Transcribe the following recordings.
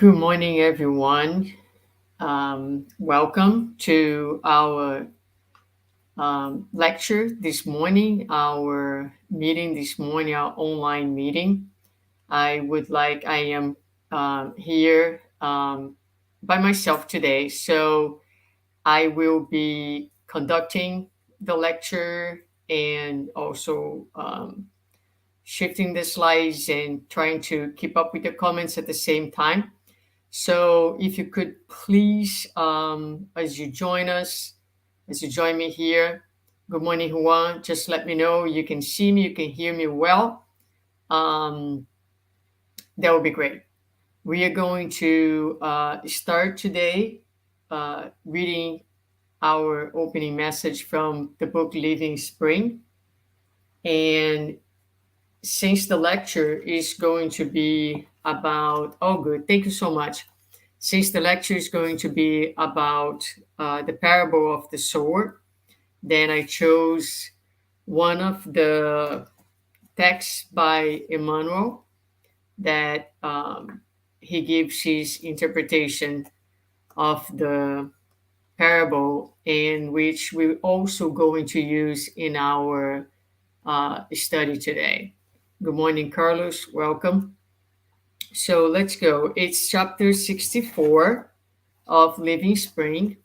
Good morning, everyone. Welcome to our lecture this morning, our meeting this morning, our online meeting. I am here by myself today, so I will be conducting the lecture and also shifting the slides and trying to keep up with the comments at the same time. So if you could please, as you join me here, good morning, Juan. Just let me know you can see me, you can hear me well. Um, that would be great. We are going to start today reading our opening message from the book Living Spring. And since the lecture is going to be about, oh, good, thank you so much. Since the lecture is going to be about the parable of the sower, then I chose one of the texts by Emmanuel that he gives his interpretation of the parable, in which we're also going to use in our study today. Good morning, Carlos. Welcome. So let's go. It's chapter 64 of Living Spring,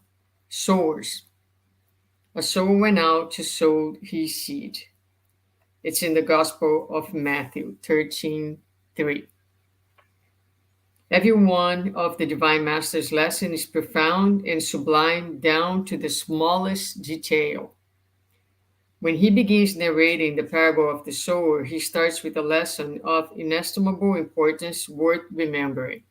Sowers. A sower went out to sow his seed. It's in the Gospel of Matthew 13:3. Every one of the Divine Master's lesson is profound and sublime down to the smallest detail. When he begins narrating the parable of the sower, he starts with a lesson of inestimable importance worth remembering.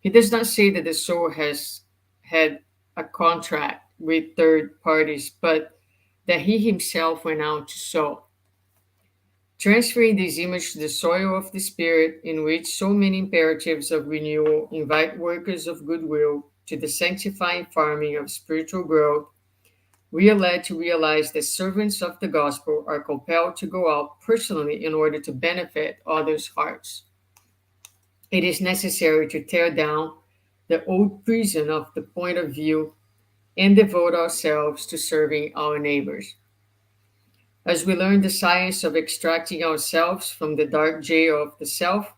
He does not say that the sower has had a contract with third parties, but that he himself went out to sow. Transferring this image to the soil of the Spirit, in which so many imperatives of renewal invite workers of goodwill to the sanctifying farming of spiritual growth, we are led to realize that servants of the gospel are compelled to go out personally in order to benefit others' hearts. It is necessary to tear down the old prison of the point of view and devote ourselves to serving our neighbors. As we learn the science of extracting ourselves from the dark jail of the self,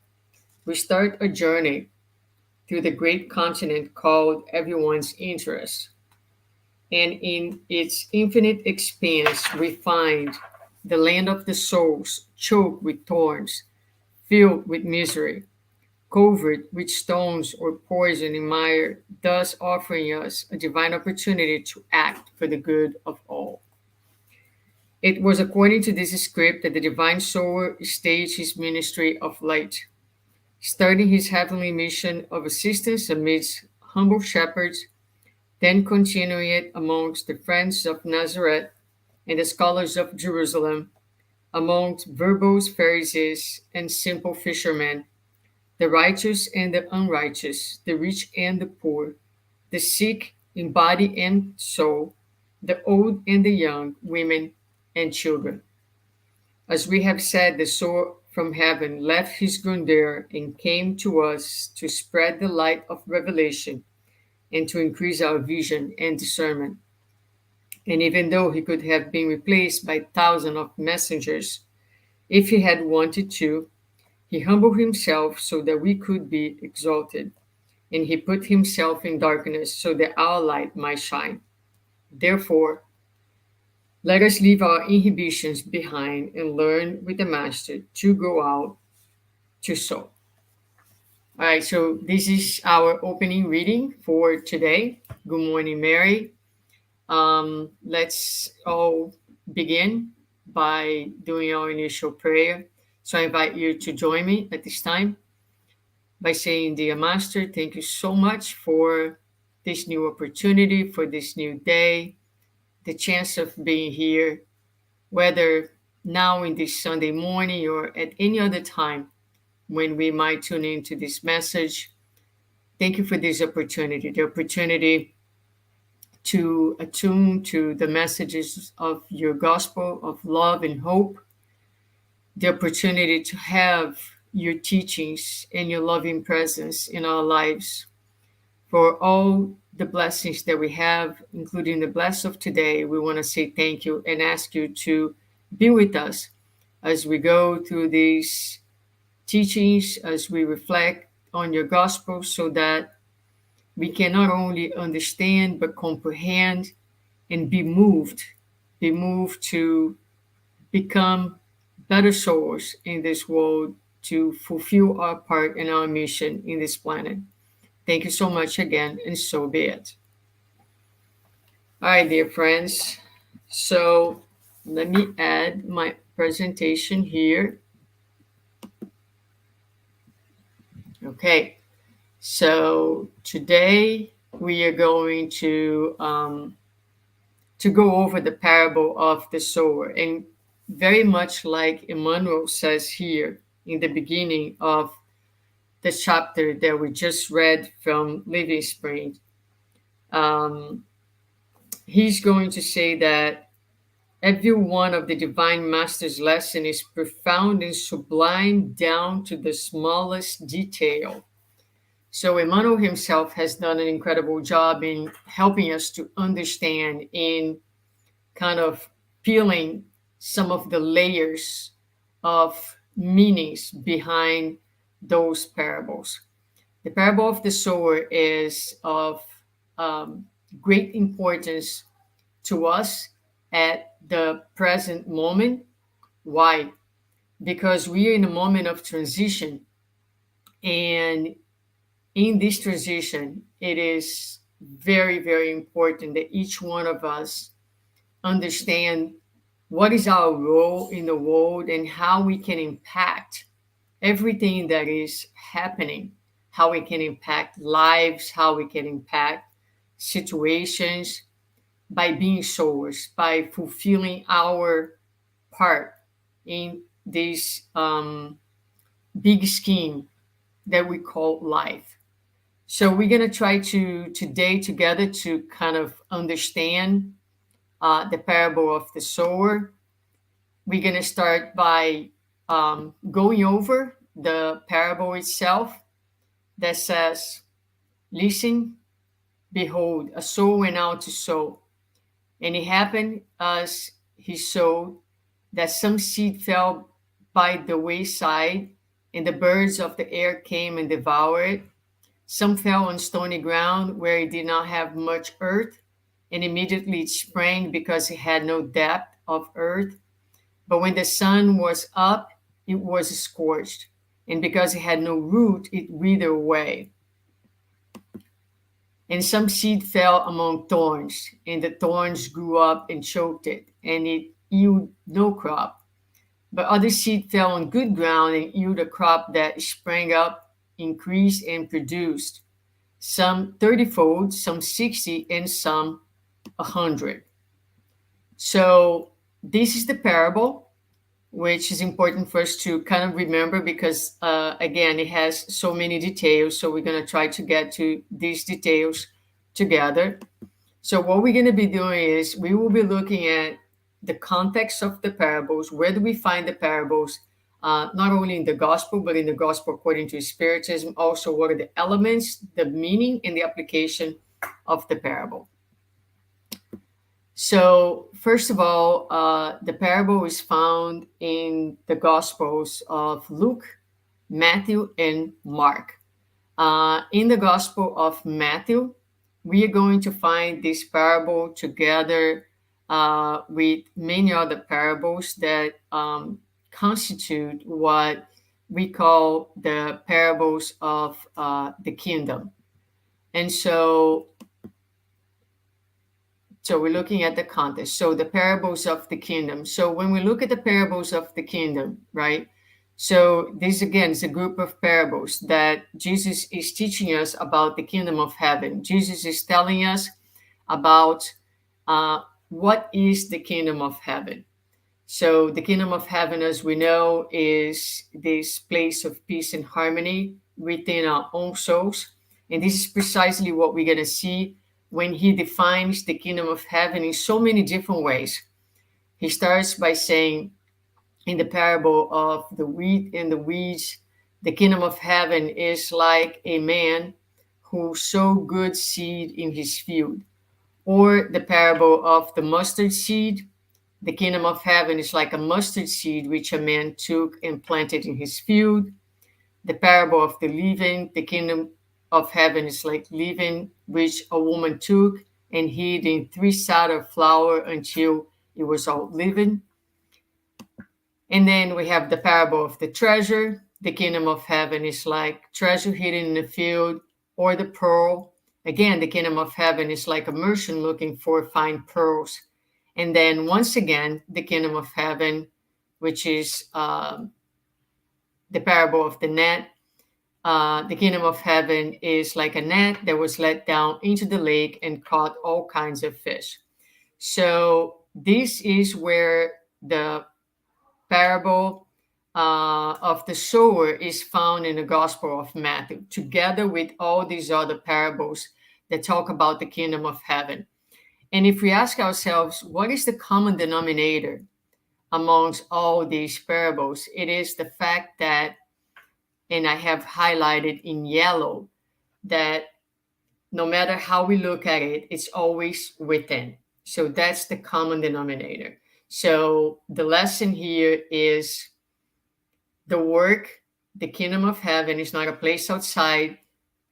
we start a journey through the great continent called everyone's interest. And in its infinite expanse, we find the land of the souls choked with thorns, filled with misery, covered with stones or poison in mire, thus offering us a divine opportunity to act for the good of all. It was according to this script that the Divine Sower staged his ministry of light, starting his heavenly mission of assistance amidst humble shepherds, then continuing it amongst the friends of Nazareth and the scholars of Jerusalem, amongst verbose Pharisees and simple fishermen, the righteous and the unrighteous, the rich and the poor, the sick in body and soul, the old and the young, women and children. As we have said, the sower from heaven left his grandeur and came to us to spread the light of revelation and to increase our vision and discernment. And even though he could have been replaced by thousands of messengers, if he had wanted to, he humbled himself so that we could be exalted, and he put himself in darkness so that our light might shine. Therefore, let us leave our inhibitions behind and learn with the Master to go out to sow. All right, so this is our opening reading for today. Good morning, Mary. Let's all begin by doing our initial prayer. So I invite you to join me at this time by saying, Dear Master, thank you so much for this new opportunity, for this new day, the chance of being here, whether now in this Sunday morning or at any other time when we might tune into this message. Thank you for this opportunity, the opportunity to attune to the messages of your gospel of love and hope, the opportunity to have your teachings and your loving presence in our lives. For all the blessings that we have, including the blessing of today, we want to say thank you and ask you to be with us as we go through these teachings, as we reflect on your gospel, so that we can not only understand but comprehend and be moved to become better souls in this world, to fulfill our part and our mission in this planet. Thank you so much again, and so be it. All right, dear friends. So let me add my presentation here. Okay. So today we are going to go over the parable of the sower, and very much like Emmanuel says here in the beginning of the chapter that we just read from Living Spring. He's going to say that every one of the Divine Master's lesson is profound and sublime down to the smallest detail. So Emmanuel himself has done an incredible job in helping us to understand, in kind of peeling some of the layers of meanings behind those parables. The parable of the sower is of great importance to us at the present moment. Why? Because we are in a moment of transition, and in this transition, it is very, very important that each one of us understand what is our role in the world and how we can impact everything that is happening, how we can impact lives, how we can impact situations by being sowers, by fulfilling our part in this big scheme that we call life. So we're going to try to today together to kind of understand the parable of the sower. We're going to start by going over the parable itself that says, listen, behold, a sower went out to sow. And it happened as he sowed that some seed fell by the wayside, and the birds of the air came and devoured it. Some fell on stony ground where it did not have much earth, and immediately it sprang because it had no depth of earth. But when the sun was up, it was scorched, and because it had no root, it withered away. And some seed fell among thorns, and the thorns grew up and choked it, and it yielded no crop. But other seed fell on good ground and yielded a crop that sprang up, increased, and produced, some 30-fold, some 60, and some 100. So this is the parable, which is important for us to kind of remember because, again, it has so many details. So we're going to try to get to these details together. So what we're going to be doing is we will be looking at the context of the parables. Where do we find the parables? Not only in the gospel, but in the gospel according to Spiritism. Also, what are the elements, the meaning, and the application of the parable? So, first of all, the parable is found in the Gospels of Luke, Matthew, and Mark. In the Gospel of Matthew, we are going to find this parable together with many other parables that constitute what we call the parables of the kingdom. And so we're looking at the context. So the parables of the kingdom. So when we look at the parables of the kingdom, right? So this again is a group of parables that Jesus is teaching us about the kingdom of heaven. Jesus is telling us about what is the kingdom of heaven. So the kingdom of heaven, as we know, is this place of peace and harmony within our own souls. And this is precisely what we're going to see when he defines the kingdom of heaven in so many different ways. He starts by saying in the parable of the wheat and the weeds the kingdom of heaven is like a man who sowed good seed in his field. Or the parable of the mustard seed. The kingdom of heaven is like a mustard seed which a man took and planted in his field. The parable of the leaven. The kingdom of heaven is like leaven which a woman took and hid in 3 sacks of flour until it was all leavened. And then we have the parable of the treasure. The kingdom of heaven is like treasure hidden in the field, or the pearl. Again, the kingdom of heaven is like a merchant looking for fine pearls. And then once again, the kingdom of heaven, which is the parable of the net. The kingdom of heaven is like a net that was let down into the lake and caught all kinds of fish. So this is where the parable of the sower is found in the Gospel of Matthew, together with all these other parables that talk about the kingdom of heaven. And if we ask ourselves, what is the common denominator amongst all these parables? It is the fact that, and I have highlighted in yellow, that no matter how we look at it, it's always within. So that's the common denominator. So the lesson here is the work, the kingdom of heaven is not a place outside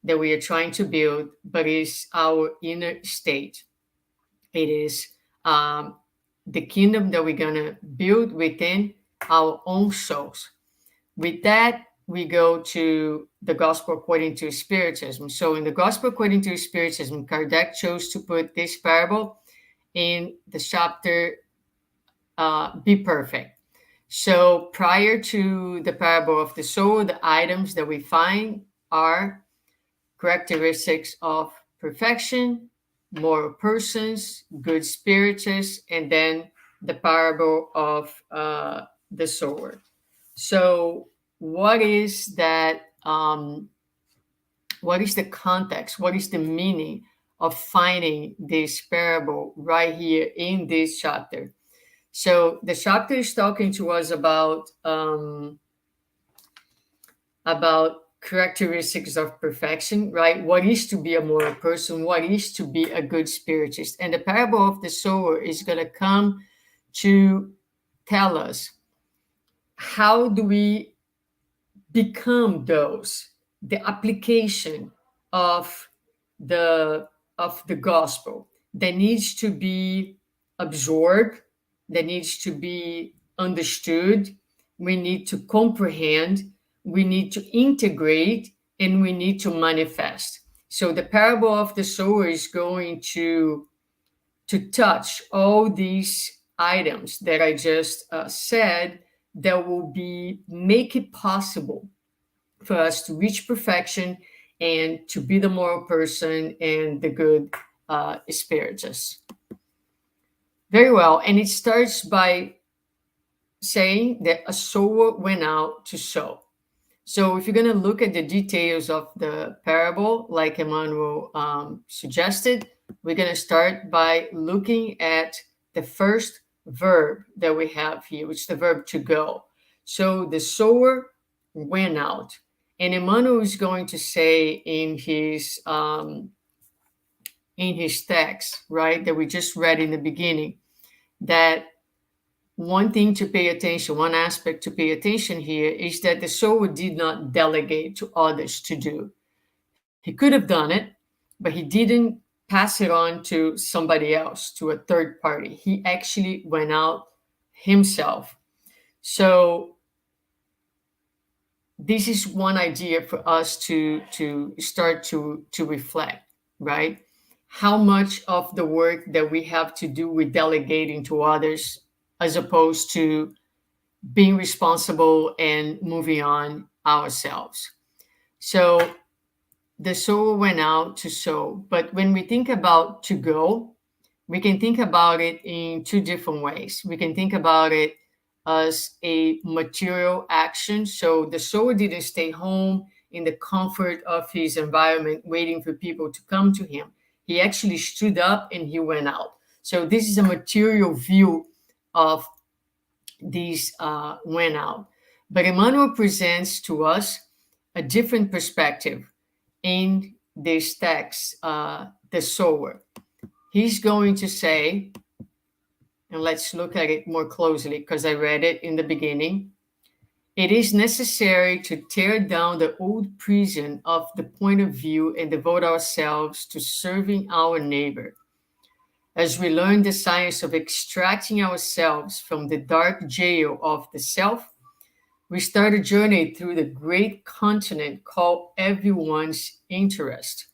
that we are trying to build, but is our inner state. It is the kingdom that we're going to build within our own souls. With that, we go to the Gospel according to Spiritism. So in the Gospel according to Spiritism, Kardec chose to put this parable in the chapter Be Perfect. So prior to the parable of the soul, the items that we find are characteristics of perfection, moral persons, good spiritists, and then the parable of the sower. So what is that? What is the context? What is the meaning of finding this parable right here in this chapter? So the chapter is talking to us about characteristics of perfection, right? What is to be a moral person? What is to be a good spiritist? And the parable of the sower is going to come to tell us, how do we become those? The application of the gospel that needs to be absorbed, that needs to be understood. We need to comprehend, we need to integrate, and we need to manifest. So the parable of the sower is going to touch all these items that I just said, that will make it possible for us to reach perfection and to be the moral person and the good spiritist. Very well. And it starts by saying that a sower went out to sow. So if you're going to look at the details of the parable, like Emmanuel suggested, we're going to start by looking at the first verb that we have here, which is the verb to go. So the sower went out. And Emmanuel is going to say in his text, right, that we just read in the beginning, that one thing to pay attention, one aspect to pay attention here is that the sower did not delegate to others to do. He could have done it, but he didn't pass it on to somebody else, to a third party. He actually went out himself. So this is one idea for us to start to reflect, right? How much of the work that we have to do with delegating to others, as opposed to being responsible and moving on ourselves. So the sower went out to sow. But when we think about to go, we can think about it in two different ways. We can think about it as a material action. So the sower didn't stay home in the comfort of his environment waiting for people to come to him. He actually stood up and he went out. So this is a material view of these went out. But Emmanuel presents to us a different perspective in this text, the sower. He's going to say, and let's look at it more closely because I read it in the beginning. It is necessary to tear down the old prison of the point of view and devote ourselves to serving our neighbor. As we learn the science of extracting ourselves from the dark jail of the self, we start a journey through the great continent called everyone's interest.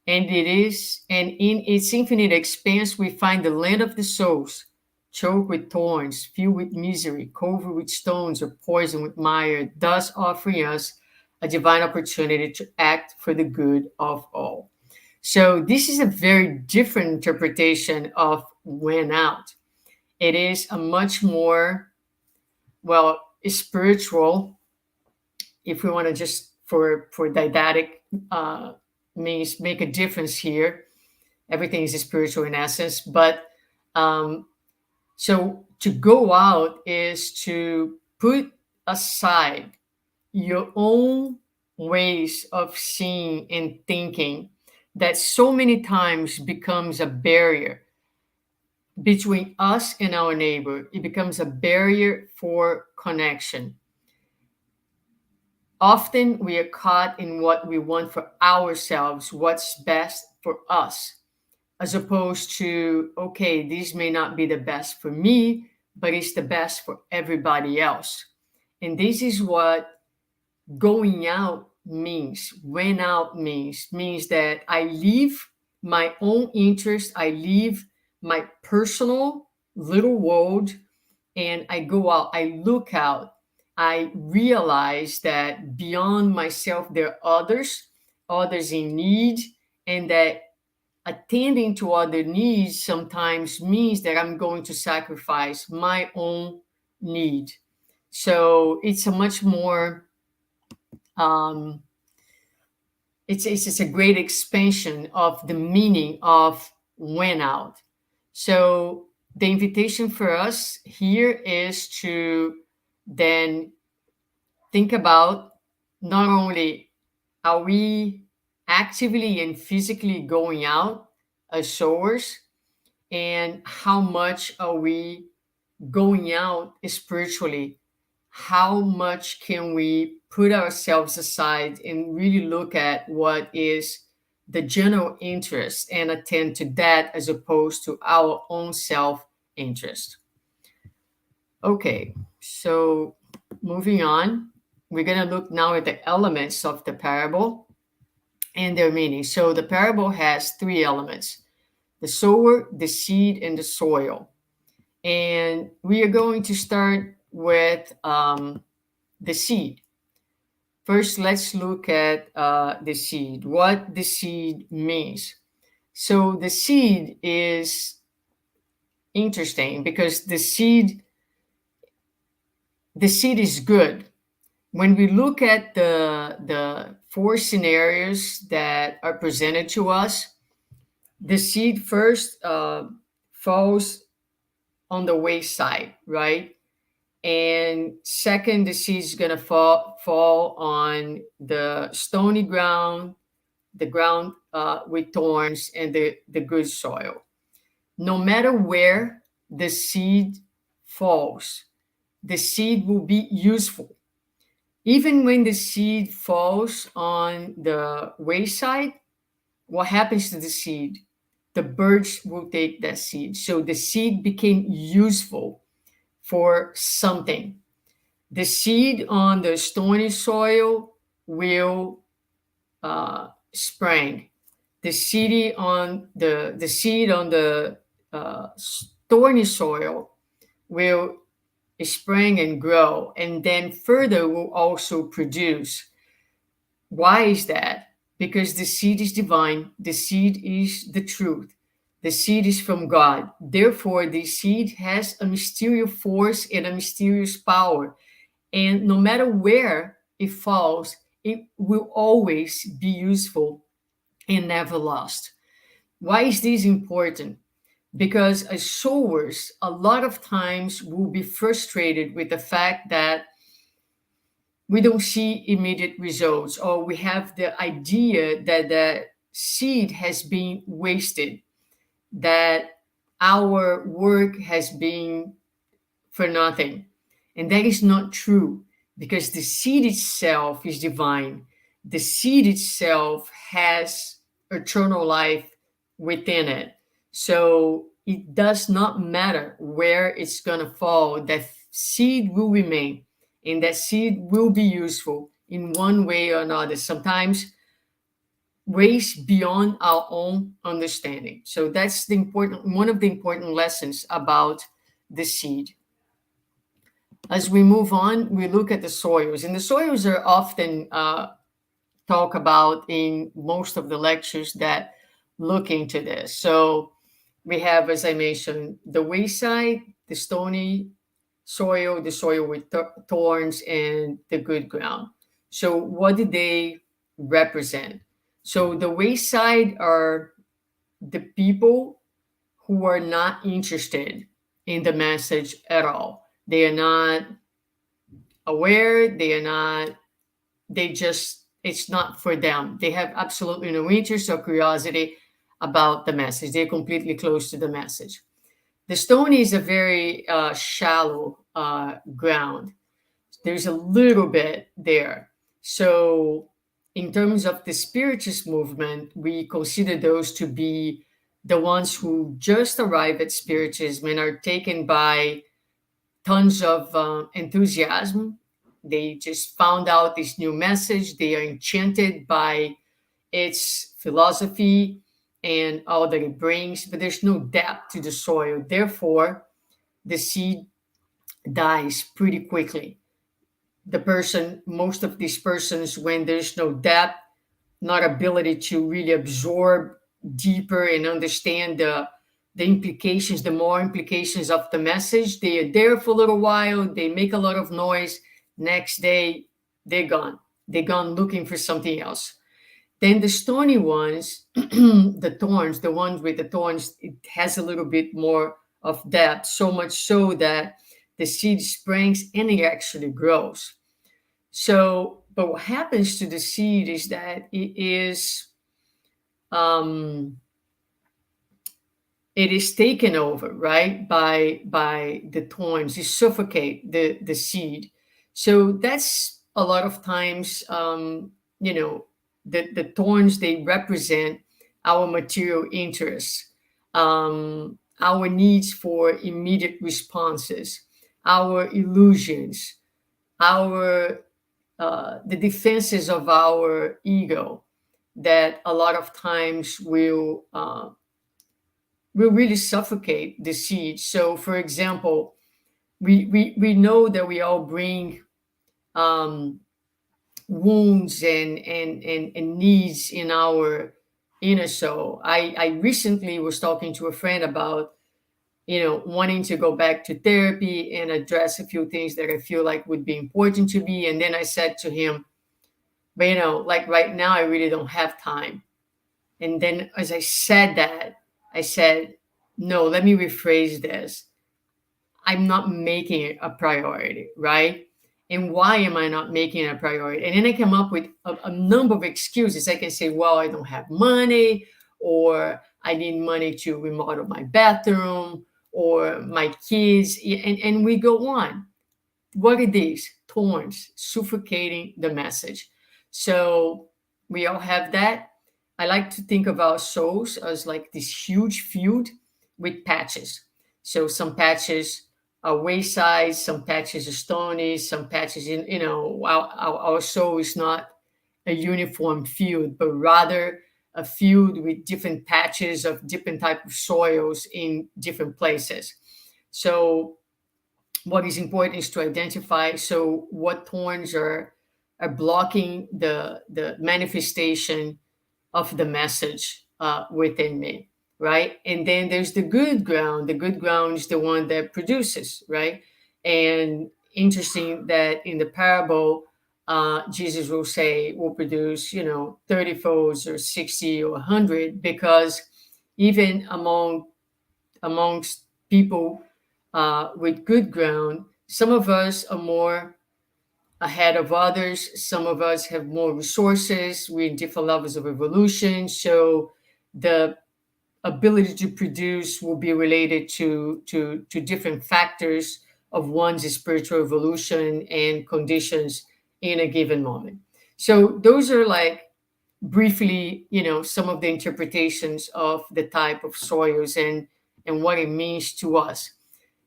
And in its infinite expanse, we find the land of the souls, choked with thorns, filled with misery, covered with stones, or poisoned with mire, thus offering us a divine opportunity to act for the good of all. So this is a very different interpretation of went out. It is a much more, well, spiritual, if we want to just for didactic means make a difference here. Everything is spiritual in essence, but so to go out is to put aside your own ways of seeing and thinking that so many times becomes a barrier between us and our neighbor. It becomes a barrier for connection. Often we are caught in what we want for ourselves, what's best for us, as opposed to, okay, this may not be the best for me, but it's the best for everybody else. And this is what going out means. Went out means that I leave my own interest, I leave my personal little world, and I go out, I look out. I realize that beyond myself, there are others in need, and that attending to other needs sometimes means that I'm going to sacrifice my own need. So it's a much more, it's a great expansion of the meaning of went out. So the invitation for us here is to then think about not only are we actively and physically going out as sowers, and how much are we going out spiritually? How much can we put ourselves aside and really look at what is the general interest and attend to that as opposed to our own self interest? Okay, so moving on, we're going to look now at the elements of the parable and their meaning. So the parable has three elements: the sower, the seed, and the soil. And we are going to start with the seed. First, let's look at the seed, what the seed means. So the seed is interesting because the seed is good. When we look at the four scenarios that are presented to us, the seed first falls on the wayside, right? And second, the seed is going to fall on the stony ground, the ground with thorns, and the good soil. No matter where the seed falls, the seed will be useful. Even when the seed falls on the wayside, what happens to the seed? The birds will take that seed. So the seed became useful for something. The seed on the stony soil will spring. The seed on the thorny soil will spring and grow, and then further will also produce. Why is that? Because the seed is divine, the seed is the truth, the seed is from God. Therefore, the seed has a mysterious force and a mysterious power. And no matter where it falls, it will always be useful and never lost. Why is this important? Because as sowers, a lot of times we'll be frustrated with the fact that we don't see immediate results, or we have the idea that the seed has been wasted, that our work has been for nothing. And that is not true, because the seed itself is divine. The seed itself has eternal life within it. So it does not matter where it's going to fall, that seed will remain, and that seed will be useful in one way or another, sometimes ways beyond our own understanding. So that's one of the important lessons about the seed. As we move on, we look at the soils, and the soils are often talked about in most of the lectures that look into this. So we have, as I mentioned, the wayside, the stony soil, the soil with thorns, and the good ground. So what do they represent? So the wayside are the people who are not interested in the message at all. They are not aware, it's not for them. They have absolutely no interest or curiosity about the message. They're completely closed to the message. The stony is a very shallow ground. There's a little bit there. So, in terms of the Spiritist movement, we consider those to be the ones who just arrive at Spiritism and are taken by tons of enthusiasm. They just found out this new message. They are enchanted by its philosophy and all that it brings, but there's no depth to the soil. Therefore, the seed dies pretty quickly. Most of these persons, when there's no depth, not ability to really absorb deeper and understand the implications, the more implications of the message, they are there for a little while, they make a lot of noise, next day they're gone. They're gone looking for something else. Then the stony ones, the thorns, the ones with the thorns, it has a little bit more of depth, so much so that the seed springs and it actually grows. So, but what happens to the seed is that um, it is taken over, right, by the thorns. You suffocate the seed. So that's a lot of times, the thorns, they represent our material interests, our needs for immediate responses, our illusions, our the defenses of our ego, that a lot of times will really suffocate the seed. So, for example, we know that we all bring um, wounds and needs in our inner soul. I recently was talking to a friend about wanting to go back to therapy and address a few things that I feel like would be important to me. And then I said to him, but like right now, I really don't have time. And then as I said that, I said, no, let me rephrase this. I'm not making it a priority, right? And why am I not making it a priority? And then I come up with a number of excuses. I can say, well, I don't have money, or I need money to remodel my bathroom, or my kids, and we go on. What are these? Thorns suffocating the message. So we all have that. I like to think of our souls as like this huge field with patches. So some patches are wayside, some patches are stony, some patches our soul is not a uniform field, but rather a field with different patches of different type of soils in different places. So what is important is to identify what thorns are blocking the manifestation of the message within me, right? And then there's the good ground. The good ground is the one that produces, right? And interesting that in the parable, Jesus will produce 30 folds or 60 or 100, because even amongst people with good ground, some of us are more ahead of others. Some of us have more resources. We're in different levels of evolution. So the ability to produce will be related to different factors of one's spiritual evolution and conditions in a given moment. So those are like briefly, some of the interpretations of the type of soils and what it means to us.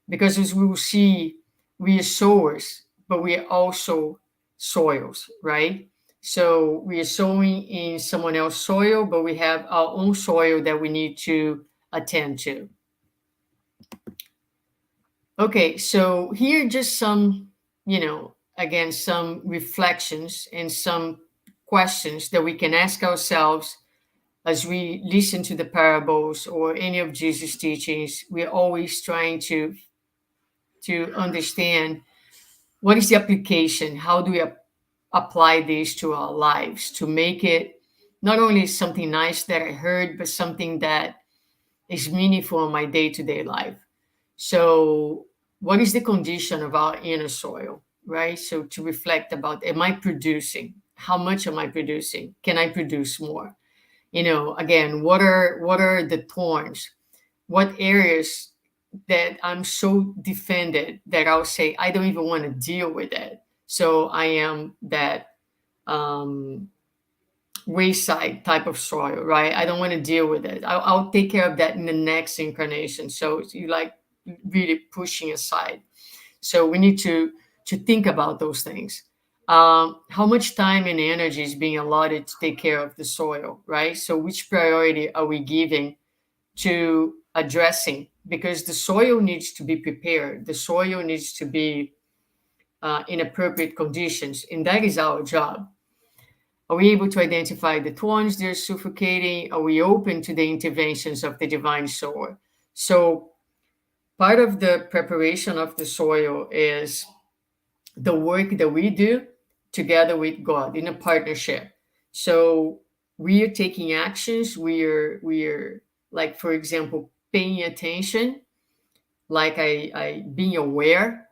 Because as we will see, we are sowers, but we are also soils, right? So we are sowing in someone else's soil, but we have our own soil that we need to attend to. Okay, so here are just some, again, some reflections and some questions that we can ask ourselves as we listen to the parables or any of Jesus' teachings. We're always trying to understand what is the application, how do we apply this to our lives to make it not only something nice that I heard, but something that is meaningful in my day-to-day life. So what is the condition of our inner soil, right? So to reflect about, am I producing? How much am I producing? Can I produce more? Again, what are the thorns? What areas that I'm so defended that I'll say I don't even want to deal with it. So I am that um, wayside type of soil, right? I don't want to deal with it. I'll take care of that in the next incarnation. So you like really pushing aside. So we need to think about those things. How much time and energy is being allotted to take care of the soil, right? So which priority are we giving to addressing? Because the soil needs to be prepared. The soil needs to be in appropriate conditions, and that is our job. Are we able to identify the thorns they're suffocating? Are we open to the interventions of the Divine Sower? So part of the preparation of the soil is the work that we do together with God in a partnership. So we are taking actions. We are like, for example, paying attention, like I being aware,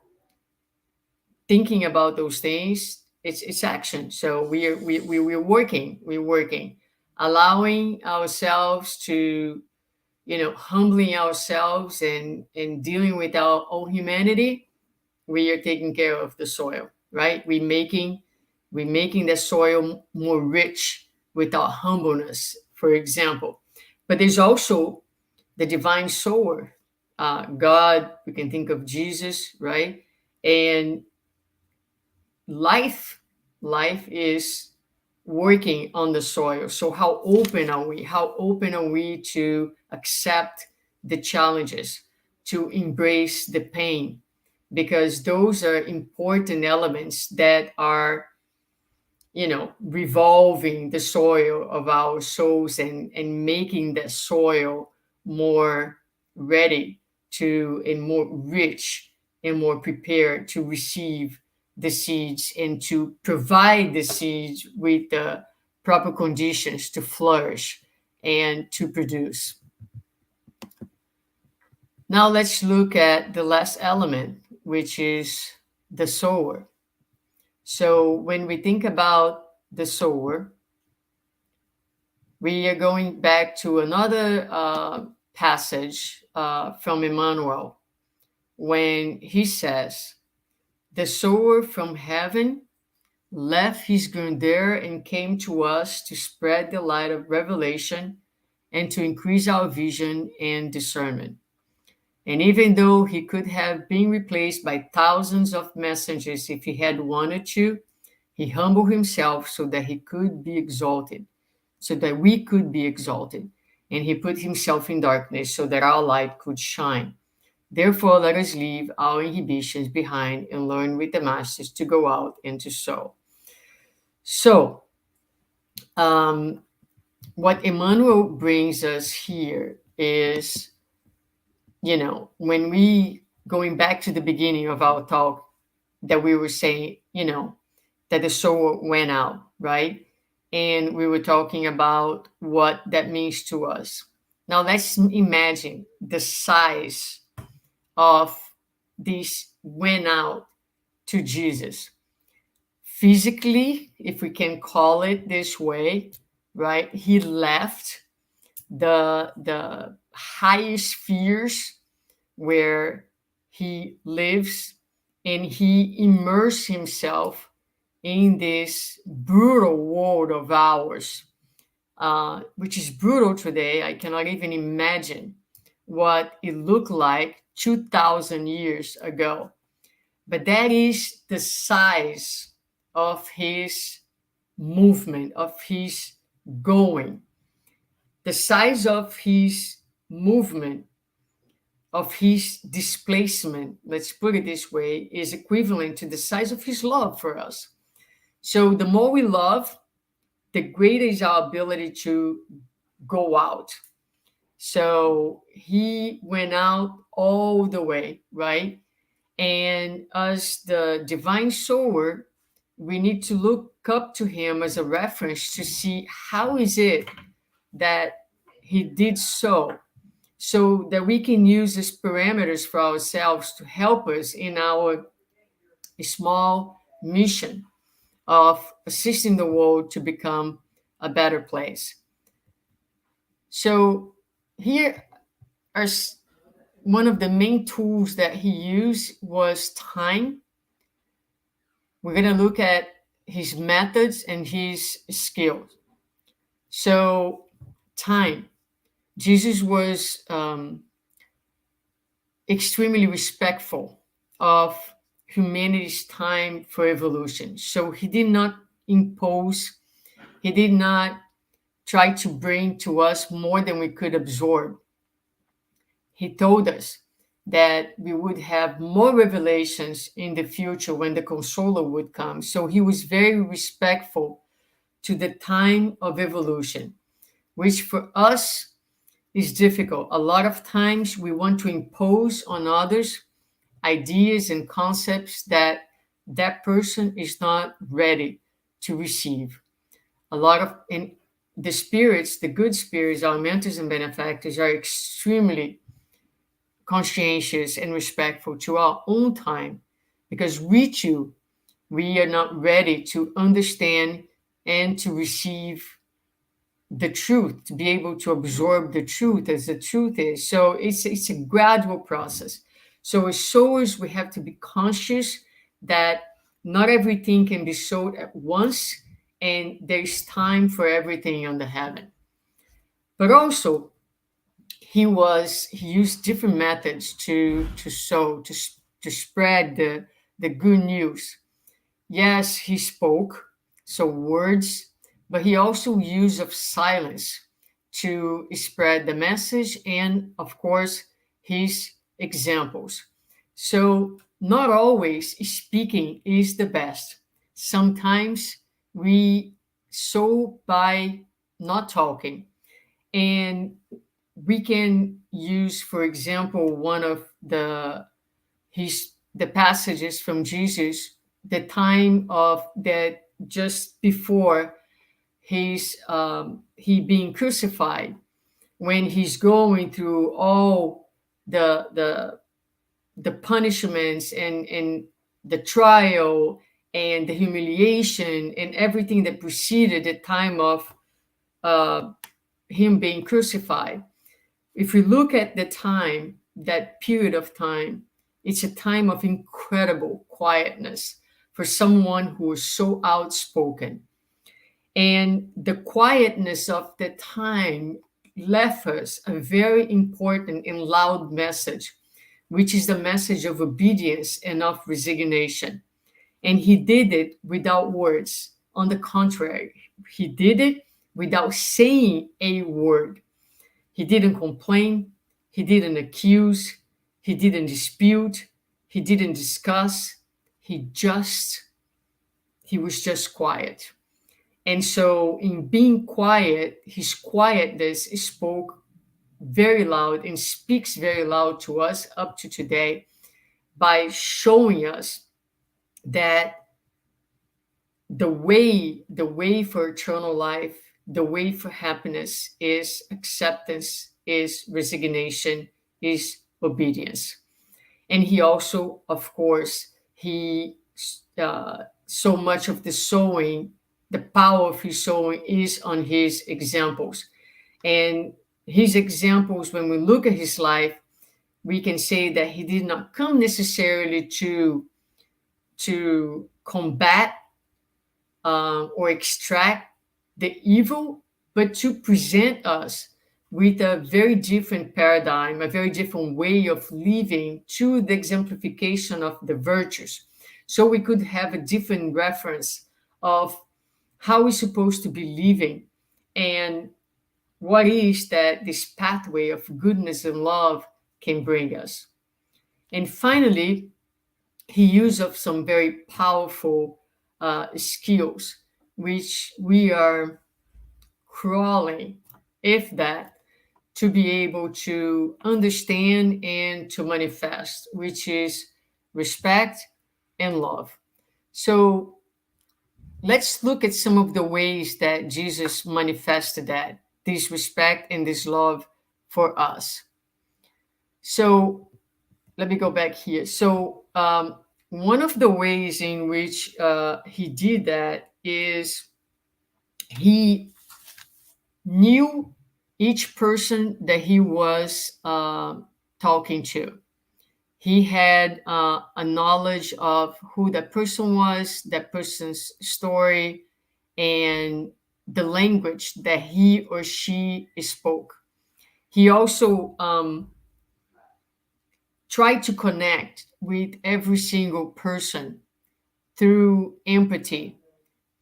thinking about those things. It's action. So we're working, allowing ourselves to, humbling ourselves and dealing with our own humanity. We are taking care of the soil, right? We're making the soil more rich with our humbleness, for example. But there's also the Divine Sower, God. We can think of Jesus, right? And life is working on the soil. So how open are we? How open are we to accept the challenges, to embrace the pain? Because those are important elements that are, revolving the soil of our souls and making the soil more ready to and more rich and more prepared to receive the seeds and to provide the seeds with the proper conditions to flourish and to produce. Now let's look at the last element, which is the sower. So when we think about the sower, we are going back to another passage from Emmanuel when he says, the sower from heaven left his grandeur and came to us to spread the light of revelation and to increase our vision and discernment. And even though he could have been replaced by thousands of messengers if he had wanted to, he humbled himself so that he could be exalted, so that we could be exalted. And he put himself in darkness so that our light could shine. Therefore, let us leave our inhibitions behind and learn with the masters to go out and to sow. So, what Emmanuel brings us here is, when we, going back to the beginning of our talk, that we were saying, that the soul went out, right? And we were talking about what that means to us. Now, let's imagine the size of this went out to Jesus. physically, if we can call it this way, right? He left the higher spheres where he lives, and he immersed himself in this brutal world of ours, which is brutal today. I cannot even imagine what it looked like 2,000 years ago. But that is the size of his movement, of his going. The size of his movement, of his displacement, let's put it this way, is equivalent to the size of his love for us. So the more we love, the greater is our ability to go out. So he went out all the way, right? And as the divine sower, we need to look up to him as a reference to see how is it that he did so that we can use as parameters for ourselves to help us in our small mission of assisting the world to become a better place. So here are one of the main tools that he used was time. We're going to look at his methods and his skills. So time. Jesus was extremely respectful of humanity's time for evolution. So he did not impose, he did not try to bring to us more than we could absorb. He told us that we would have more revelations in the future when the Consoler would come. So he was very respectful to the time of evolution, which for us is difficult. A lot of times we want to impose on others ideas and concepts that that person is not ready to receive. A lot of, and the spirits, the good spirits, our mentors and benefactors are extremely conscientious and respectful to our own time, because we too, we are not ready to understand and to receive the truth, to be able to absorb the truth as the truth is. So it's a gradual process. So as sowers, we have to be conscious that not everything can be sowed at once, and there's time for everything under heaven. But also, he used different methods to sow, to spread the good news. Yes, he spoke, so words, but he also used of silence to spread the message, and of course his examples. So not always speaking is the best. Sometimes we sow by not talking, and we can use, for example, one of the passages from Jesus, the time of that just before he being crucified, when he's going through all the punishments and the trial and the humiliation and everything that preceded the time of him being crucified. If we look at the time, that period of time, it's a time of incredible quietness for someone who is so outspoken. And the quietness of the time left us a very important and loud message, which is the message of obedience and of resignation. And he did it without words. On the contrary, he did it without saying a word. He didn't complain. He didn't accuse. He didn't dispute. He didn't discuss. He was just quiet. And so in being quiet, his quietness spoke very loud and speaks very loud to us up to today, by showing us that the way for eternal life, the way for happiness is acceptance, is resignation, is obedience. And he also, of course, he so much of the sowing, the power of his sowing is on his examples. And his examples, when we look at his life, we can say that he did not come necessarily to combat or extract the evil, but to present us with a very different paradigm, a very different way of living to the exemplification of the virtues. So we could have a different reference of how we're supposed to be living and what is that this pathway of goodness and love can bring us. And finally, he used of some very powerful skills, which we are crawling, if that, to be able to understand and to manifest, which is respect and love. So let's look at some of the ways that Jesus manifested that, this respect and this love for us. So let me go back here. So one of the ways in which he did that is he knew each person that he was talking to. He had a knowledge of who that person was, that person's story, and the language that he or she spoke. He also tried to connect with every single person through empathy,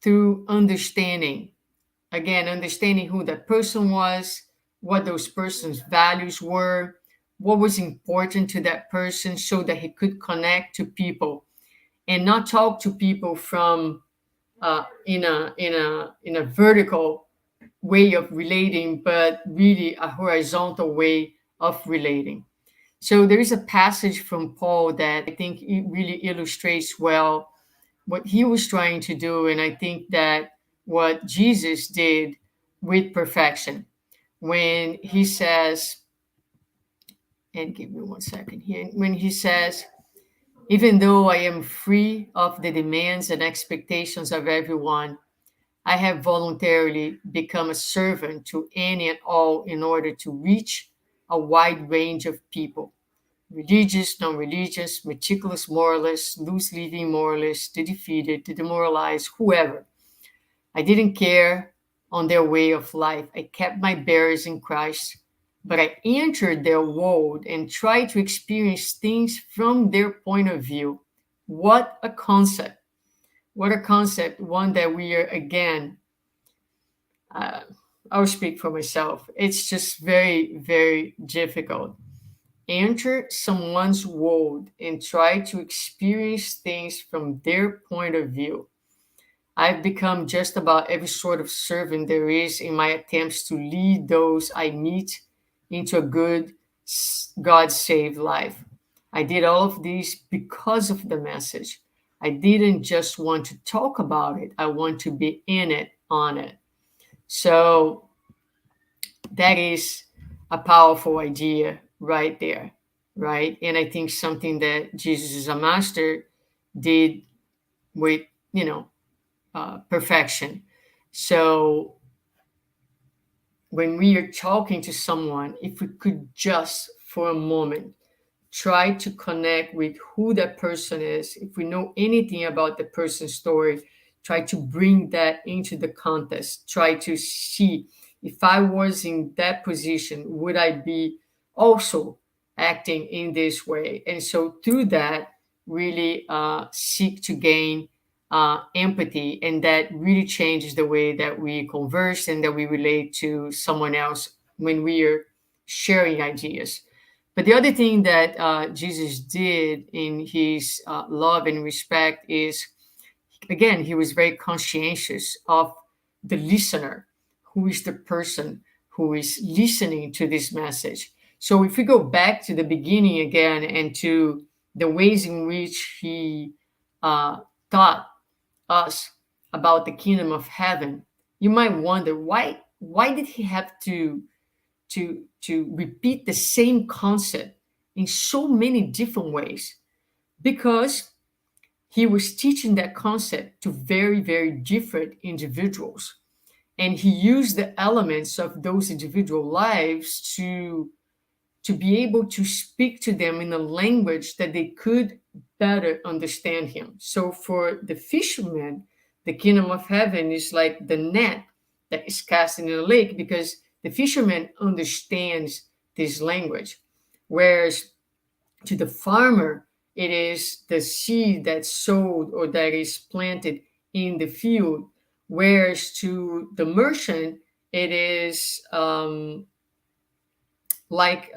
through understanding. Again, understanding who that person was, what those person's values were, what was important to that person so that he could connect to people and not talk to people from in a vertical way of relating, but really a horizontal way of relating. So there is a passage from Paul that I think it really illustrates well what he was trying to do, and I think that what Jesus did with perfection when he says, and give me one second here, when he says, even though I am free of the demands and expectations of everyone, I have voluntarily become a servant to any and all in order to reach a wide range of people: religious, non religious, meticulous moralists, loose living moralists, the defeated, the demoralized, whoever. I didn't care on their way of life. I kept my bearers in Christ, but I entered their world and tried to experience things from their point of view. What a concept! What a concept, one that we are, again, uh, I'll speak for myself. It's just very, very difficult. Enter someone's world and try to experience things from their point of view. I've become just about every sort of servant there is in my attempts to lead those I meet into a good, God saved life. I did all of these because of the message. I didn't just want to talk about it, I want to be in it, on it. So that is a powerful idea right there, right? And I think something that Jesus is a master did with, perfection. So when we are talking to someone, if we could just for a moment try to connect with who that person is, if we know anything about the person's story, try to bring that into the context, try to see if I was in that position, would I be also acting in this way? And so through that, really seek to gain empathy, and that really changes the way that we converse and that we relate to someone else when we are sharing ideas. But the other thing that Jesus did in his love and respect is, again, he was very conscientious of the listener, who is the person who is listening to this message. So if we go back to the beginning again and to the ways in which he taught us about the kingdom of heaven, you might wonder why did he have to repeat the same concept in so many different ways? Because he was teaching that concept to very, very different individuals. And he used the elements of those individual lives to be able to speak to them in a language that they could better understand him. So for the fisherman, the kingdom of heaven is like the net that is cast in a lake, because the fisherman understands this language. Whereas to the farmer, it is the seed that's sowed or that is planted in the field. Whereas to the merchant, it is like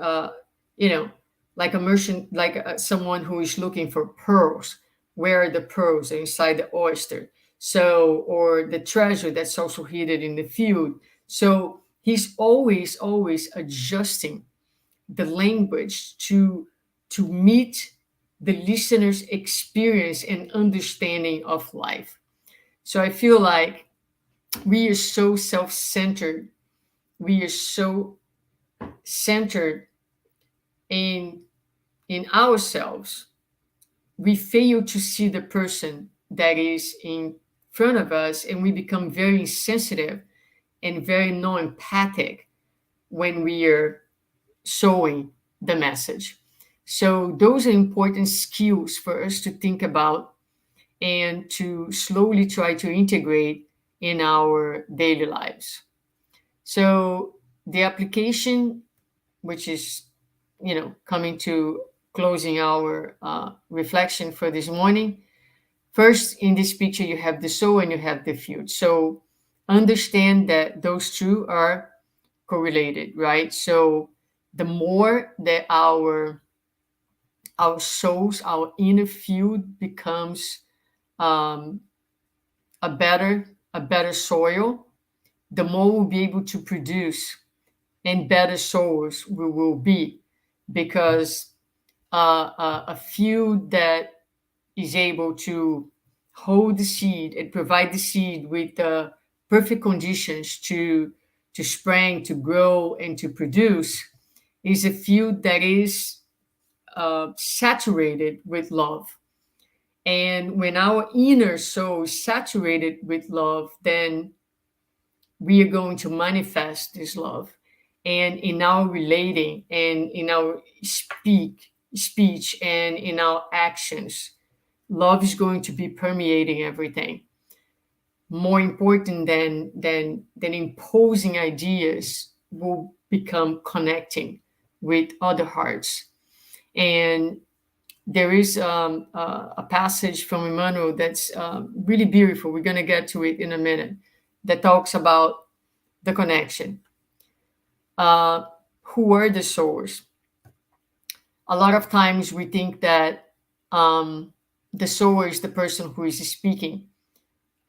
you know like a merchant, like someone who is looking for pearls. Where are the pearls? Inside the oyster. So, or the treasure that's also hidden in the field. So he's always adjusting the language to meet the listener's experience and understanding of life. So I feel like we are so self-centered, we are so centered in ourselves, we fail to see the person that is in front of us, and we become very insensitive and very non-empathic when we are showing the message. So those are important skills for us to think about and to slowly try to integrate in our daily lives. So the application, which is, coming to closing our reflection for this morning. First, in this picture, you have the soul and you have the field. So understand that those two are correlated, right? So the more that our souls, our inner field becomes um, a better soil, the more we'll be able to produce, and better souls we will be, because a field that is able to hold the seed and provide the seed with the perfect conditions to spring, to grow, and to produce, is a field that is saturated with love. And when our inner soul is saturated with love, then we are going to manifest this love. And in our relating and in our speech and in our actions, love is going to be permeating everything. More important than imposing ideas will become connecting with other hearts. And there is a passage from Emmanuel that's really beautiful. We're going to get to it in a minute, that talks about the connection. Who are the sowers? A lot of times we think that the sower is the person who is speaking,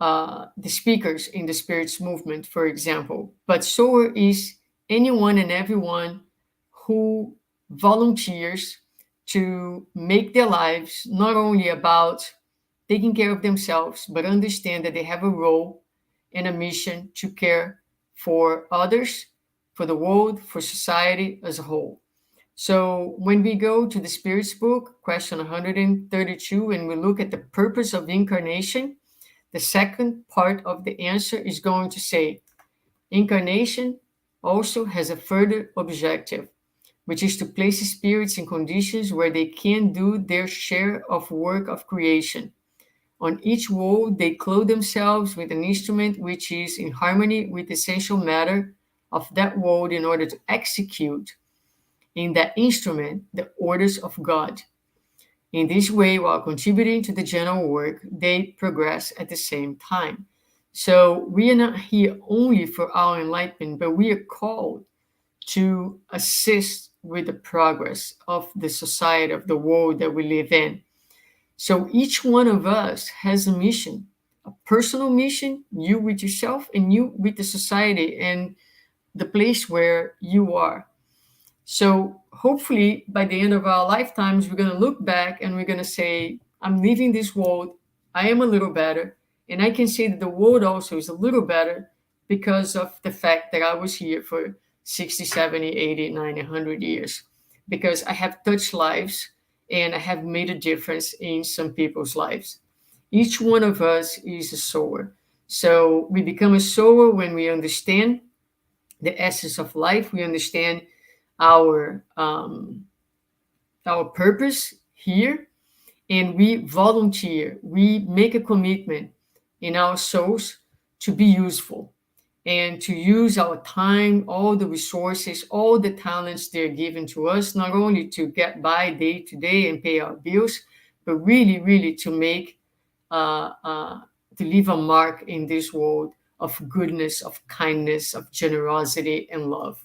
the speakers in the Spirit's movement, for example. But sower is anyone and everyone who volunteers to make their lives not only about taking care of themselves, but understand that they have a role and a mission to care for others, for the world, for society as a whole. So when we go to the Spirit's book, question 132, and we look at the purpose of incarnation, the second part of the answer is going to say, incarnation also has a further objective, which is to place spirits in conditions where they can do their share of work of creation. On each world, they clothe themselves with an instrument which is in harmony with the essential matter of that world in order to execute in that instrument the orders of God. In this way, while contributing to the general work, they progress at the same time. So we are not here only for our enlightenment, but we are called to assist with the progress of the society, of the world that we live in. So each one of us has a mission, a personal mission, you with yourself and you with the society and the place where you are. So hopefully by the end of our lifetimes, we're going to look back and we're going to say, I'm leaving this world, I am a little better. And I can say that the world also is a little better because of the fact that I was here for 60, 70, 80, 90, 100 years. Because I have touched lives and I have made a difference in some people's lives. Each one of us is a sower. So we become a sower when we understand the essence of life. We understand our our purpose here, and we volunteer. We make a commitment in our souls to be useful and to use our time, all the resources, all the talents they're given to us, not only to get by day to day and pay our bills, but really, really to make, uh, uh, to leave a mark in this world of goodness, of kindness, of generosity, and love.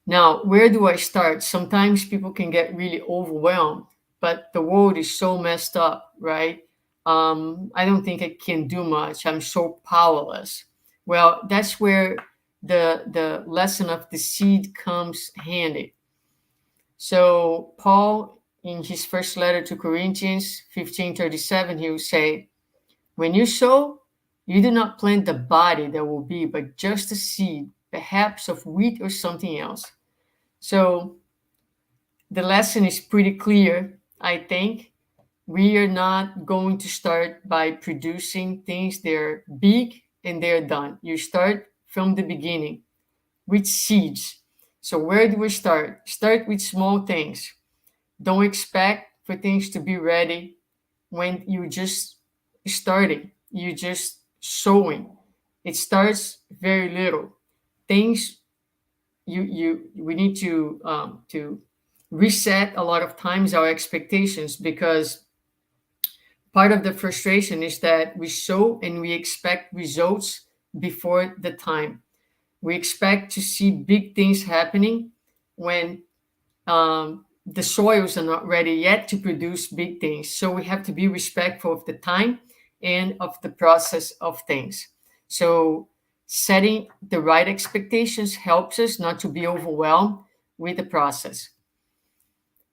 Now, where do I start? Sometimes people can get really overwhelmed, but the world is so messed up, right? I don't think I can do much. I'm so powerless. Well, that's where the lesson of the seed comes handy. So Paul, in his first letter to Corinthians 15:37, he will say, "When you sow, you do not plant the body that will be, but just a seed, perhaps of wheat or something else." So the lesson is pretty clear, I think. We are not going to start by producing things that are big and they're done. You start from the beginning with seeds. So where do we start? Start with small things. Don't expect for things to be ready when you just starting. You just sowing. It starts very little. Things you we need to reset a lot of times our expectations, because part of the frustration is that we sow and we expect results before the time. We expect to see big things happening when the soils are not ready yet to produce big things. So we have to be respectful of the time and of the process of things. So setting the right expectations helps us not to be overwhelmed with the process.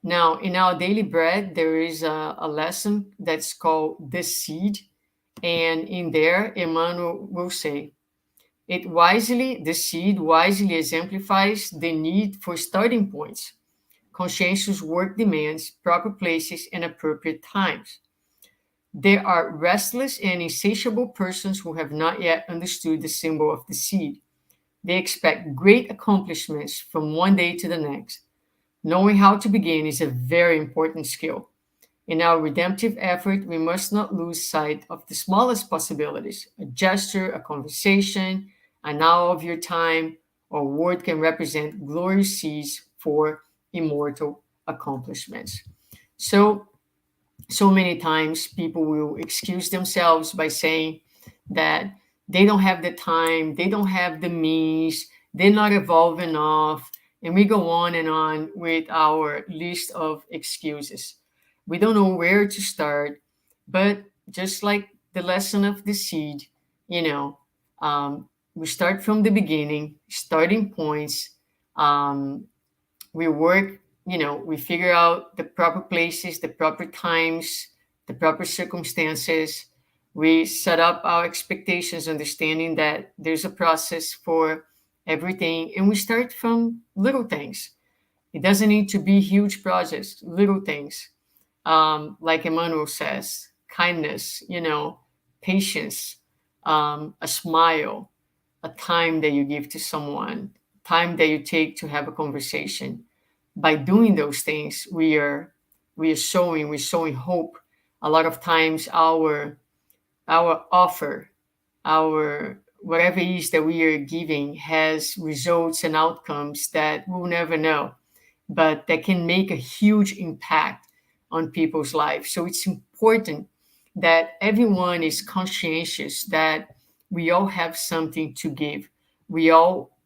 Now, in our daily bread, there is a lesson that's called the seed. And in there, Emmanuel will say, the seed wisely exemplifies the need for starting points, conscientious work demands, proper places, and appropriate times. There are restless and insatiable persons who have not yet understood the symbol of the seed. They expect great accomplishments from one day to the next. Knowing how to begin is a very important skill. In our redemptive effort, we must not lose sight of the smallest possibilities. A gesture, a conversation, an hour of your time, or word can represent glorious seeds for immortal accomplishments. So, so many times people will excuse themselves by saying that they don't have the time, they don't have the means, they're not evolved enough, and we go on and on with our list of excuses. We don't know where to start, but just like the lesson of the seed, you know, we start from the beginning, starting points. Um, we work, we figure out the proper places, the proper times, the proper circumstances. We set up our expectations, understanding that there's a process for everything, and we start from little things. It doesn't need to be huge projects, little things. Like Emmanuel says, kindness, patience, a smile, a time that you give to someone, time that you take to have a conversation. By doing those things, we're sowing hope. A lot of times, our offer, our whatever it is that we are giving, has results and outcomes that we'll never know, but that can make a huge impact on people's lives. So it's important that everyone is conscientious that we all have something to give. We all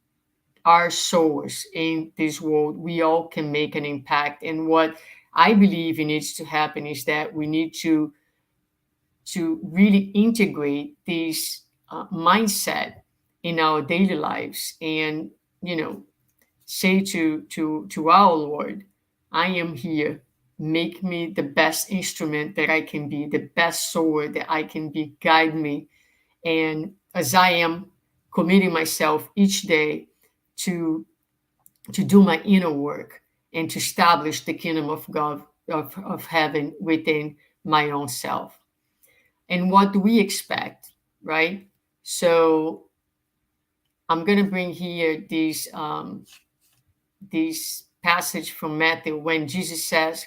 are sowers in this world. We all can make an impact. And what I believe needs to happen is that we need to really integrate this mindset in our daily lives, and say to our Lord, I am here. Make me the best instrument that I can be, the best sower that I can be. Guide me. And as I am committing myself each day to do my inner work and to establish the kingdom of God, of heaven within my own self. And what do we expect, right? So I'm going to bring here this passage from Matthew when Jesus says,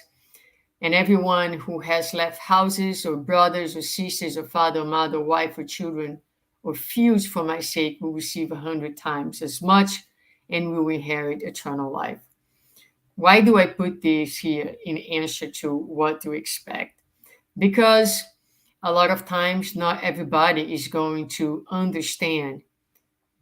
and everyone who has left houses or brothers or sisters or father or mother, wife or children or fields for my sake will receive 100 times as much and will inherit eternal life. Why do I put this here in answer to what to expect? Because a lot of times not everybody is going to understand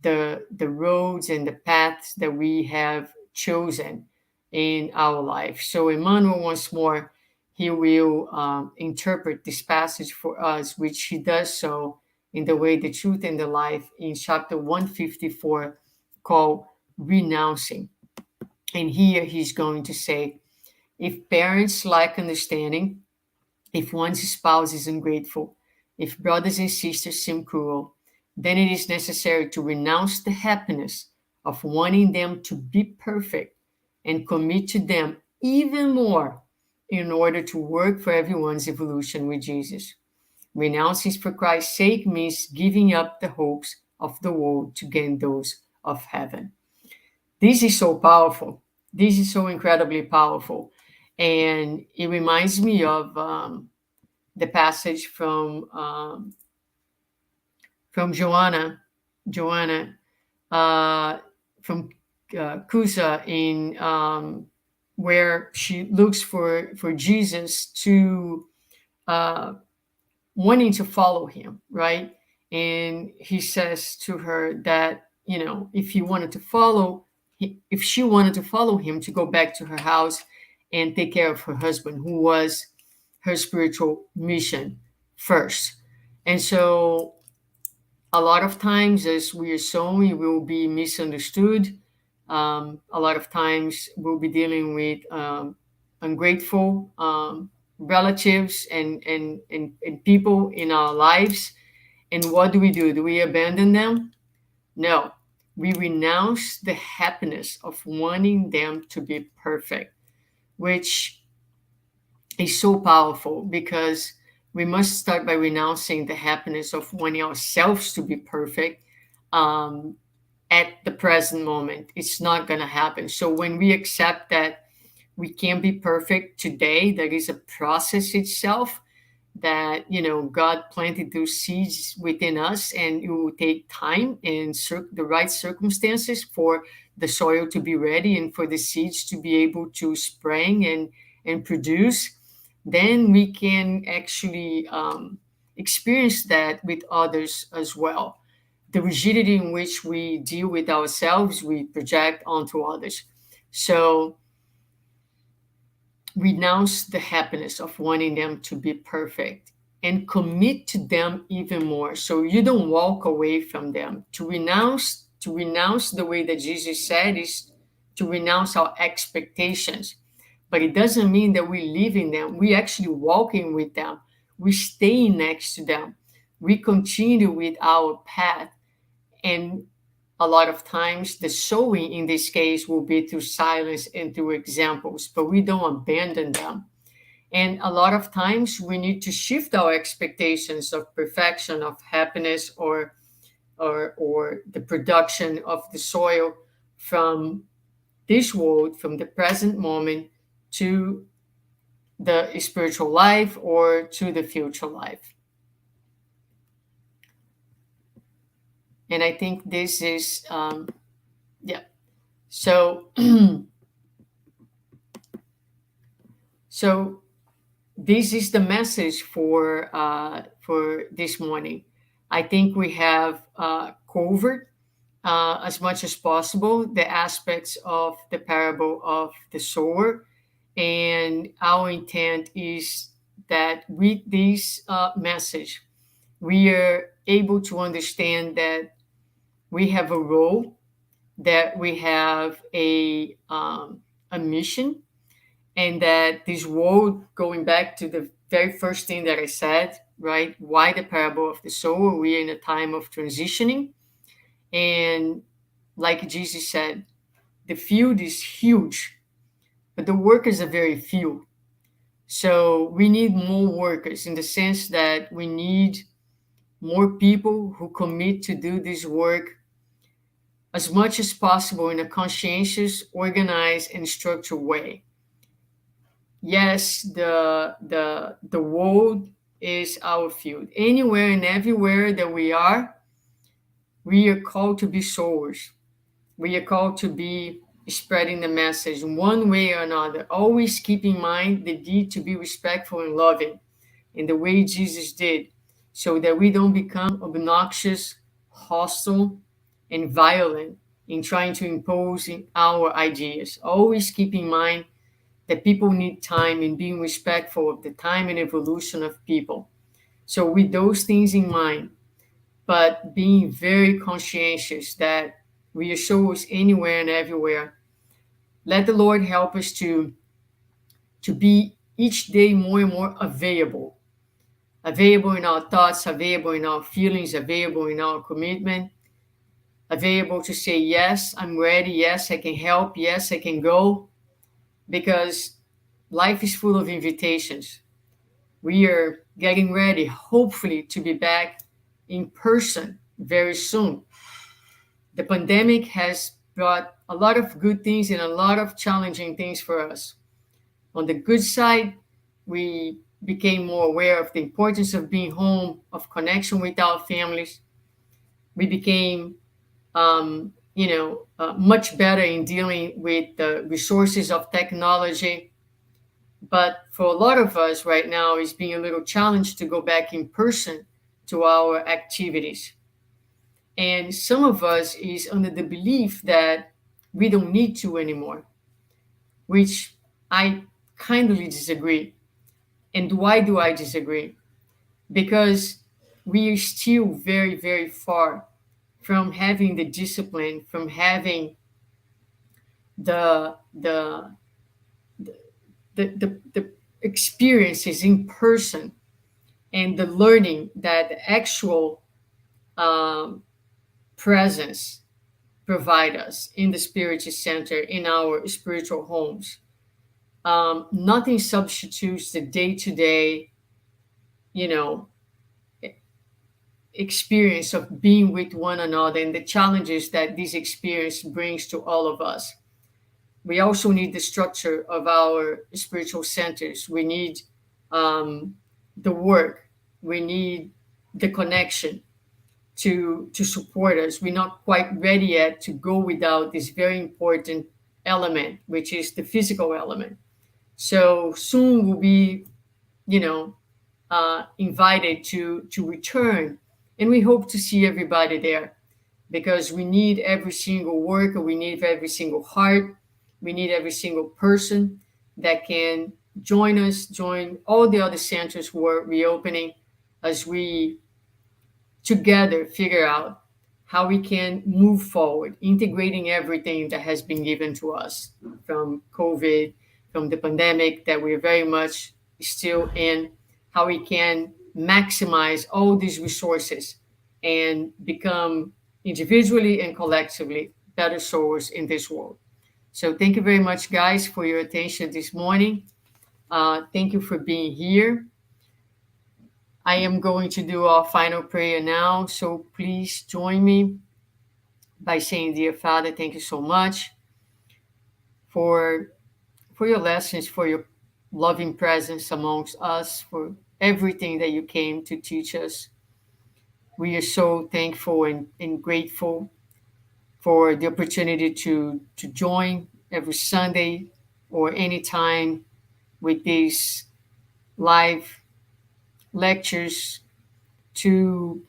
the roads and the paths that we have chosen in our life. So Emmanuel, once more, he will interpret this passage for us, which he does so in the way, the truth, and the life in chapter 154, called Renouncing. And here he's going to say, if parents lack understanding, if one's spouse is ungrateful, if brothers and sisters seem cruel, then it is necessary to renounce the happiness of wanting them to be perfect and commit to them even more in order to work for everyone's evolution with Jesus. Renouncing for Christ's sake means giving up the hopes of the world to gain those of heaven. This is so powerful. This is so incredibly powerful. And it reminds me of the passage from Joanna from Cusa in where she looks for Jesus to wanting to follow him, right? And he says to her that, if he wanted to follow, if she wanted to follow him, to go back to her house and take care of her husband, who was her spiritual mission first. And so a lot of times, as we are sowing, we will be misunderstood. A lot of times we'll be dealing with ungrateful relatives and people in our lives. And what do? Do we abandon them? No. We renounce the happiness of wanting them to be perfect, which is so powerful, because we must start by renouncing the happiness of wanting ourselves to be perfect at the present moment. It's not going to happen. So when we accept that we can't be perfect today, there is a process itself that, God planted those seeds within us, and it will take time and the right circumstances for the soil to be ready and for the seeds to be able to spring and produce. Then we can actually experience that with others as well. The rigidity in which we deal with ourselves, we project onto others. So renounce the happiness of wanting them to be perfect and commit to them even more. So you don't walk away from them. To renounce the way that Jesus said is to renounce our expectations. But it doesn't mean that we live in them. We actually walking with them. We stay next to them. We continue with our path. And a lot of times the sowing in this case will be through silence and through examples, but we don't abandon them. And a lot of times we need to shift our expectations of perfection, of happiness, or the production of the soil from this world, from the present moment, to the spiritual life or to the future life. And I think this is, So, so this is the message for this morning. I think we have covered as much as possible the aspects of the parable of the sower, and our intent is that with this message, we are able to understand that we have a role, that we have a mission, and that this world, going back to the very first thing that I said, right? Why the parable of the sower? We are in a time of transitioning, and like Jesus said, the field is huge, but the workers are very few. So we need more workers in the sense that we need more people who commit to do this work as much as possible in a conscientious, organized, and structured way. Yes, the world is our field. Anywhere and everywhere that we are called to be sowers. We are called to be spreading the message in one way or another. Always keep in mind the need to be respectful and loving in the way Jesus did, so that we don't become obnoxious, hostile, and violent in trying to impose our ideas. Always keep in mind that people need time and being respectful of the time and evolution of people. So, with those things in mind, but being very conscientious that we are souls anywhere and everywhere, let the Lord help us to be each day more and more available in our thoughts, available in our feelings, available in our commitment, available to say, yes, I'm ready. Yes, I can help. Yes, I can go. Because life is full of invitations. We are getting ready, hopefully, to be back in person very soon. The pandemic has brought a lot of good things and a lot of challenging things for us. On the good side, we became more aware of the importance of being home, of connection with our families. We became, much better in dealing with the resources of technology. But for a lot of us right now, it's being a little challenged to go back in person to our activities. And some of us is under the belief that we don't need to anymore, which I kindly disagree. And why do I disagree? Because we are still very, very far from having the discipline, from having the the the experiences in person and the learning that the actual um, presence provide us in the Spiritist Center, in our spiritual homes. Nothing substitutes the day-to-day, you know, experience of being with one another and the challenges that this experience brings to all of us. We also need the structure of our spiritual centers. We need the work. We need the connection to support us. We're not quite ready yet to go without this very important element, which is the physical element. So soon we'll be, invited to return, and we hope to see everybody there because we need every single worker, we need every single heart, we need every single person that can join us, join all the other centers who are reopening as we together figure out how we can move forward, integrating everything that has been given to us from COVID, from the pandemic that we're very much still in, how we can maximize all these resources and become individually and collectively better souls in this world. So thank you very much, guys, for your attention this morning. Thank you for being here. I am going to do our final prayer now. So please join me by saying, Dear Father, thank you so much for your lessons, for your loving presence amongst us, for everything that you came to teach us. We are so thankful and grateful for the opportunity to join every Sunday or anytime with these live lectures to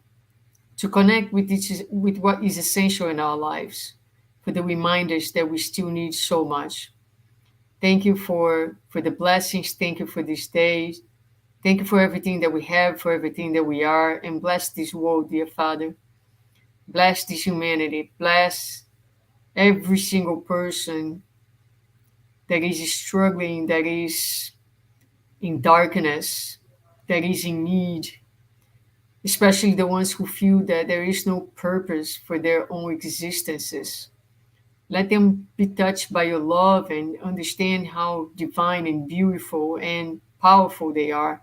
connect with with what is essential in our lives, for the reminders that we still need so much. Thank you for the blessings. Thank you for these days. Thank you for everything that we have, for everything that we are, and bless this world, dear Father. Bless this humanity. Bless every single person that is struggling, that is in darkness, that is in need, especially the ones who feel that there is no purpose for their own existences. Let them be touched by your love and understand how divine and beautiful and powerful they are.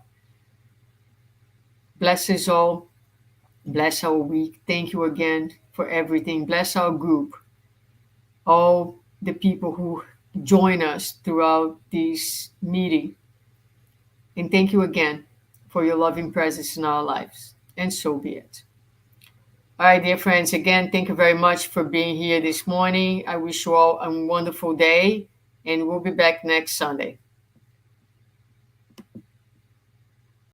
Bless us all. Bless our week. Thank you again for everything. Bless our group, all the people who join us throughout this meeting. And thank you again for your loving presence in our lives. And so be it. All right, dear friends, again, thank you very much for being here this morning. I wish you all a wonderful day, and we'll be back next Sunday.